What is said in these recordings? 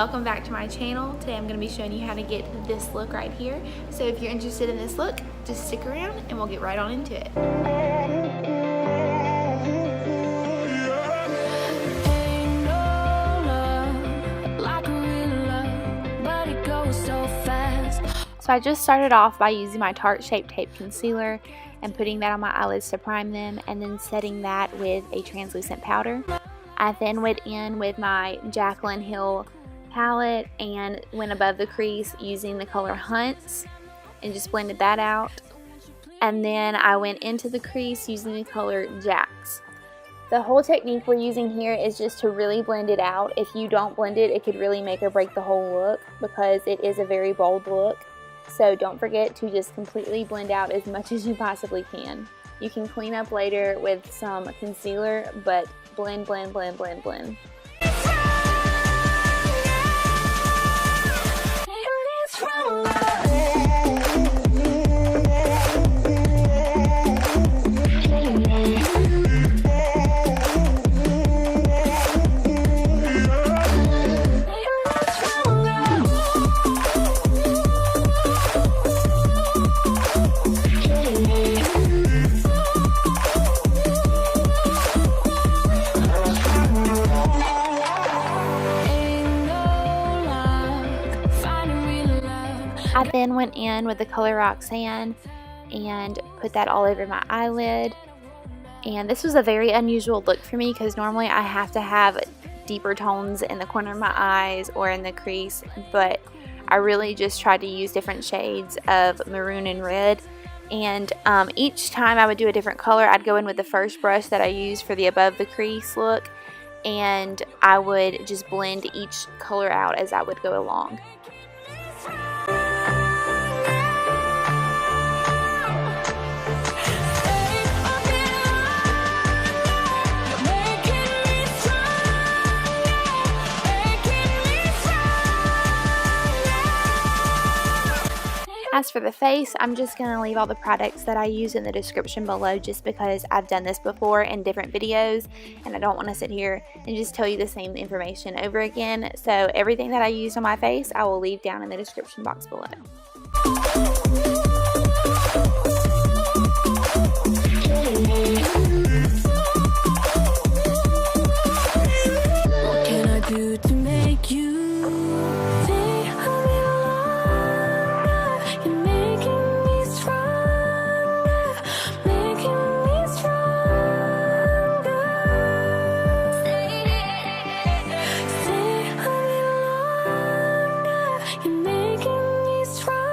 welcome back to my channel. Today I'm going to be showing you how to get this look right here. So if you're interested in this look, just stick around and we'll get right on into it. So I just started off by using my Tarte Shape Tape Concealer and putting that on my eyelids to prime them, and then setting that with a translucent powder. I then went in with my Jaclyn Hill palette and went above the crease using the color Hunts and just blended that out. And then I went into the crease using the color Jacks. The whole technique we're using here is just to really blend it out. If you don't blend it, it could really make or break the whole look because it is a very bold look. So don't forget to just completely blend out as much as you possibly can. You can clean up later with some concealer, but blend, blend, blend, blend, blend. I then went in with the color Roxanne and put that all over my eyelid. And this was a very unusual look for me because normally I have to have deeper tones in the corner of my eyes or in the crease, but I really just tried to use different shades of maroon and red. And each time I would do a different color, I'd go in with the first brush that I used for the above the crease look, and I would just blend each color out as I would go along. As for the face, I'm just going to leave all the products that I use in the description below just because I've done this before in different videos and I don't want to sit here and just tell you the same information over again. So everything that I use on my face, I will leave down in the description box below. What can I do to make you you're making me strong.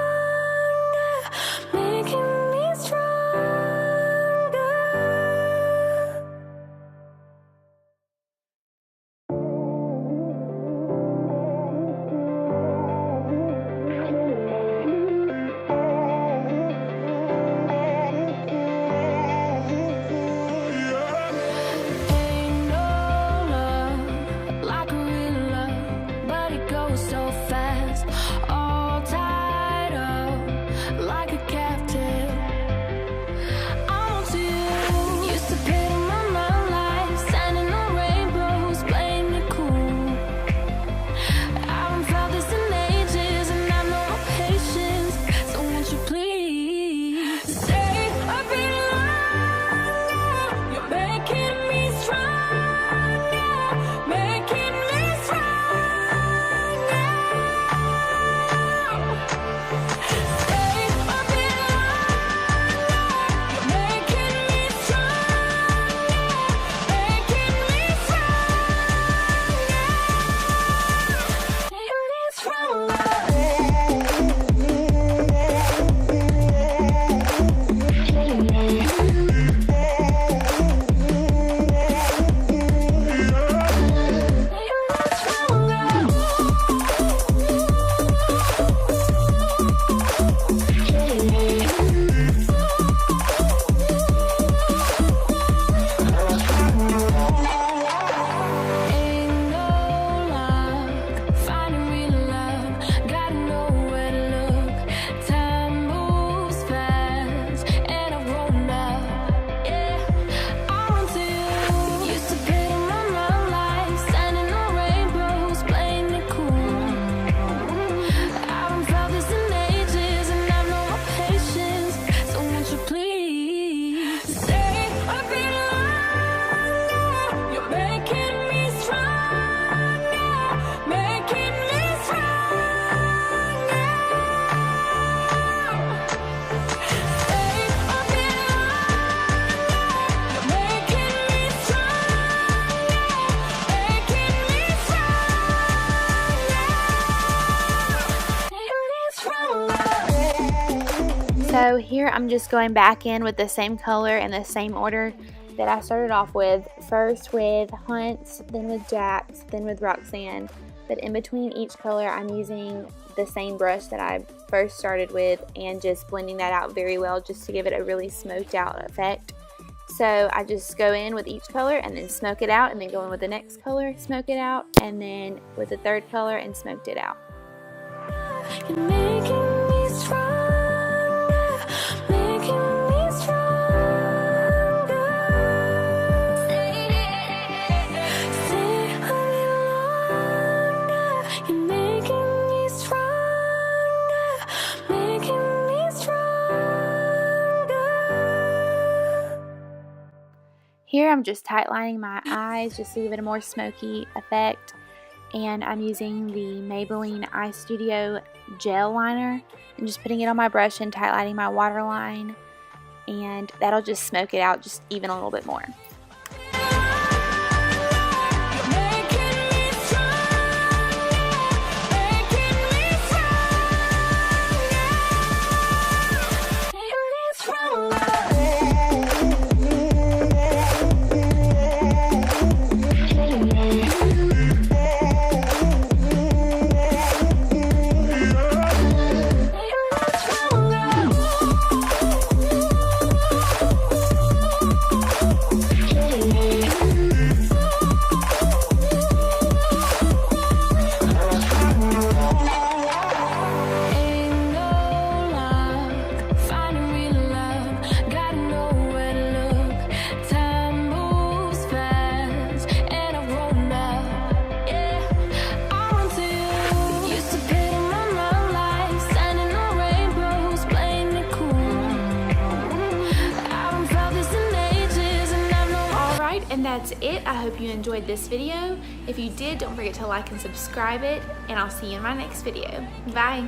So here I'm just going back in with the same color and the same order that I started off with. First with Hunt's, then with Jack's, then with Roxanne. But in between each color, I'm using the same brush that I first started with and just blending that out very well just to give it a really smoked out effect. So I just go in with each color and then smoke it out, and then go in with the next color, smoke it out, and then with the third color and smoked it out. You're making me stronger, making me stronger. Stay a little longer. You're making me stronger, making me stronger. Here I'm just tightlining my eyes just to give it a more smoky effect. And I'm using the Maybelline Eye Studio gel liner and just putting it on my brush and tightlining my waterline, and that'll just smoke it out just even a little bit more. And that's it. I hope you enjoyed this video. If you did, don't forget to like and subscribe it, and I'll see you in my next video. Bye.